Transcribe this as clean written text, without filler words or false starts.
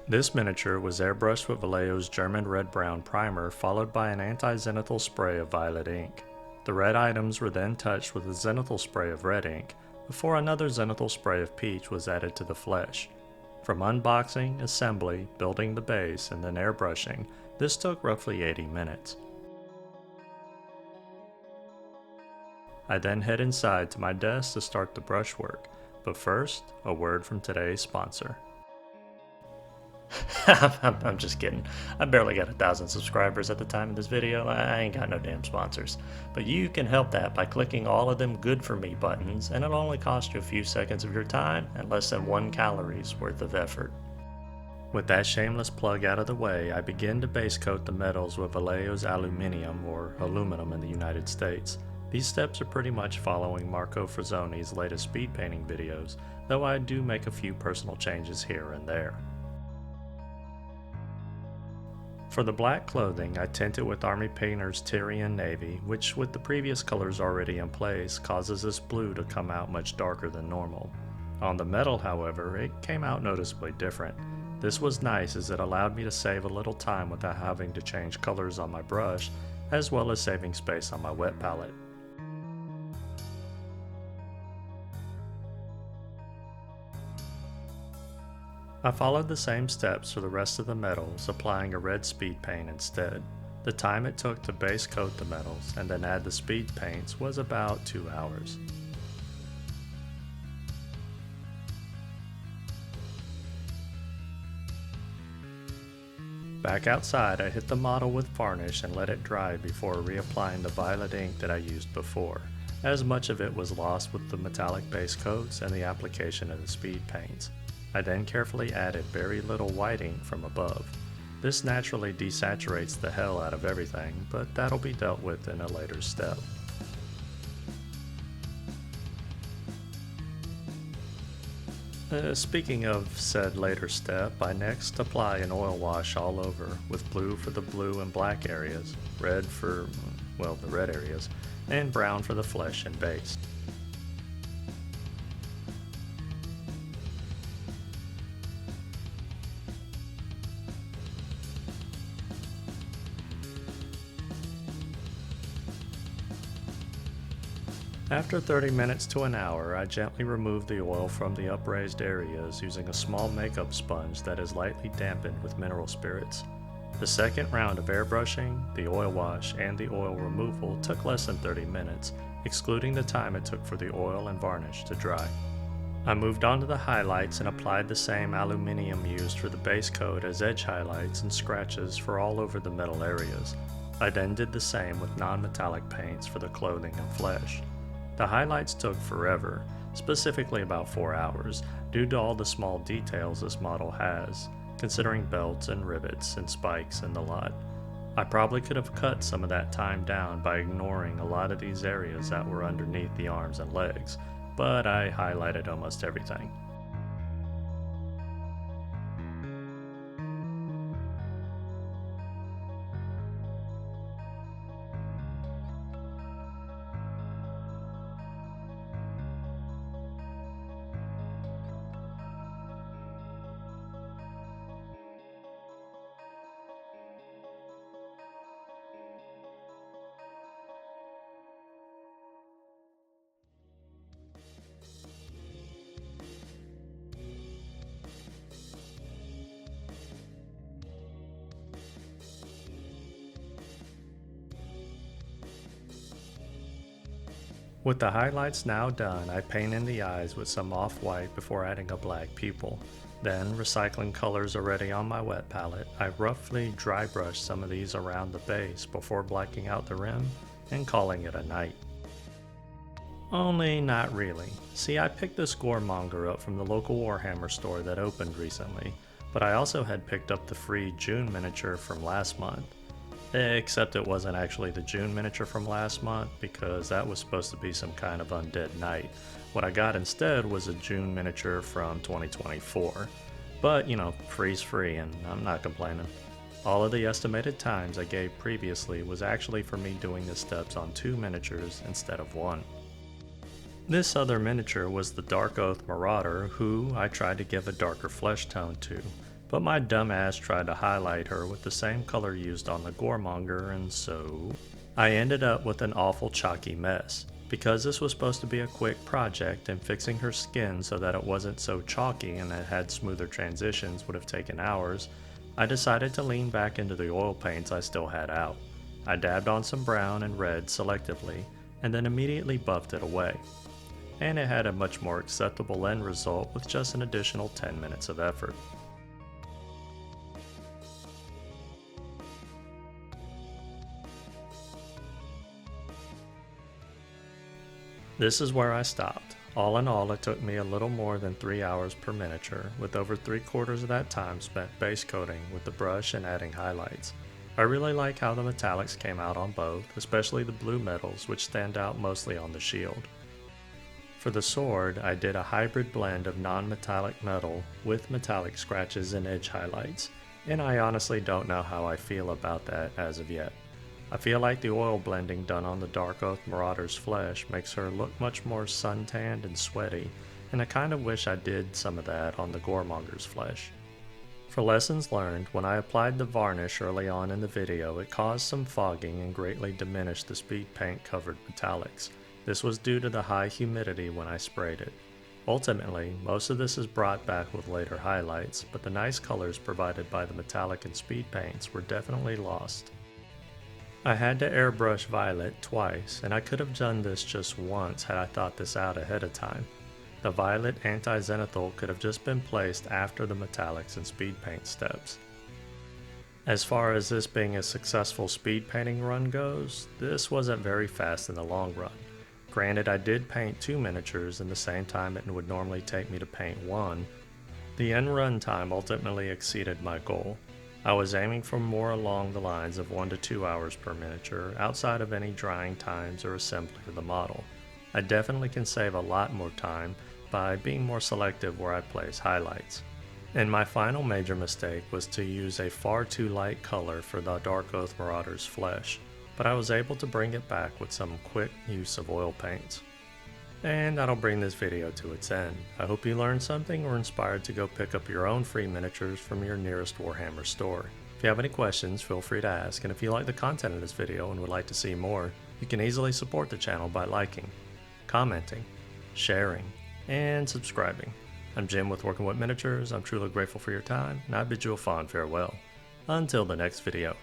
This miniature was airbrushed with Vallejo's German red-brown primer, followed by an anti-zenithal spray of violet ink. The red items were then touched with a zenithal spray of red ink, before another zenithal spray of peach was added to the flesh. From unboxing, assembly, building the base, and then airbrushing, this took roughly 80 minutes. I then head inside to my desk to start the brushwork, but first, a word from today's sponsor. I'm just kidding. I barely got 1,000 subscribers at the time of this video. I ain't got no damn sponsors. But you can help that by clicking all of them good for me buttons, and it'll only cost you a few seconds of your time and less than 1 calories worth of effort. With that shameless plug out of the way, I begin to base coat the metals with Vallejo's aluminium, or aluminum in the United States. These steps are pretty much following Marco Frazzoni's latest speed painting videos, though I do make a few personal changes here and there. For the black clothing, I tint it with Army Painter's Tyrian Navy, which with the previous colors already in place, causes this blue to come out much darker than normal. On the metal, however, it came out noticeably different. This was nice as it allowed me to save a little time without having to change colors on my brush, as well as saving space on my wet palette. I followed the same steps for the rest of the metals, applying a red speed paint instead. The time it took to base coat the metals and then add the speed paints was about 2 hours. Back outside, I hit the model with varnish and let it dry before reapplying the violet ink that I used before, as much of it was lost with the metallic base coats and the application of the speed paints. I then carefully added very little white ink from above. This naturally desaturates the hell out of everything, but that'll be dealt with in a later step. Speaking of said later step, I next apply an oil wash all over, with blue for the blue and black areas, red for, well, the red areas, and brown for the flesh and base. After 30 minutes to an hour, I gently remove the oil from the upraised areas using a small makeup sponge that is lightly dampened with mineral spirits. The second round of airbrushing, the oil wash, and the oil removal took less than 30 minutes, excluding the time it took for the oil and varnish to dry. I moved on to the highlights and applied the same aluminium used for the base coat as edge highlights and scratches for all over the metal areas. I then did the same with non-metallic paints for the clothing and flesh. The highlights took forever, specifically about 4 hours, due to all the small details this model has, considering belts and rivets and spikes and the lot. I probably could have cut some of that time down by ignoring a lot of these areas that were underneath the arms and legs, but I highlighted almost everything. With the highlights now done, I paint in the eyes with some off-white before adding a black pupil. Then, recycling colors already on my wet palette, I roughly dry brush some of these around the base before blacking out the rim and calling it a night. Only not really. See, I picked this Goremonger up from the local Warhammer store that opened recently, but I also had picked up the free June miniature from last month. Except it wasn't actually the June miniature from last month, because that was supposed to be some kind of undead knight. What I got instead was a June miniature from 2024. But, you know, free's free, and I'm not complaining. All of the estimated times I gave previously was actually for me doing the steps on 2 miniatures instead of 1. This other miniature was the Darkoath Marauder, who I tried to give a darker flesh tone to, but my dumbass tried to highlight her with the same color used on the Goremonger, and so I ended up with an awful chalky mess. Because this was supposed to be a quick project, and fixing her skin so that it wasn't so chalky and it had smoother transitions would have taken hours, I decided to lean back into the oil paints I still had out. I dabbed on some brown and red selectively, and then immediately buffed it away. And it had a much more acceptable end result with just an additional 10 minutes of effort. This is where I stopped. All in all, it took me a little more than 3 hours per miniature, with over 3/4 of that time spent base coating with the brush and adding highlights. I really like how the metallics came out on both, especially the blue metals, which stand out mostly on the shield. For the sword, I did a hybrid blend of non-metallic metal with metallic scratches and edge highlights, and I honestly don't know how I feel about that as of yet. I feel like the oil blending done on the Darkoath Marauder's flesh makes her look much more suntanned and sweaty, and I kind of wish I did some of that on the Goremonger's flesh. For lessons learned, when I applied the varnish early on in the video, it caused some fogging and greatly diminished the speed paint covered metallics. This was due to the high humidity when I sprayed it. Ultimately, most of this is brought back with later highlights, but the nice colors provided by the metallic and speed paints were definitely lost. I had to airbrush Violet twice, and I could have done this just once had I thought this out ahead of time. The Violet anti-zenithal could have just been placed after the metallics and speed paint steps. As far as this being a successful speed painting run goes, this wasn't very fast in the long run. Granted, I did paint 2 miniatures in the same time it would normally take me to paint 1. The end run time ultimately exceeded my goal. I was aiming for more along the lines of 1 to 2 hours per miniature, outside of any drying times or assembly of the model. I definitely can save a lot more time by being more selective where I place highlights. And my final major mistake was to use a far too light color for the Darkoath Marauder's flesh, but I was able to bring it back with some quick use of oil paints. And that'll bring this video to its end. I hope you learned something or inspired to go pick up your own free miniatures from your nearest Warhammer store. If you have any questions, feel free to ask, and if you like the content of this video and would like to see more, you can easily support the channel by liking, commenting, sharing, and subscribing. I'm Jim with Working with Miniatures. I'm truly grateful for your time, and I bid you a fond farewell. Until the next video.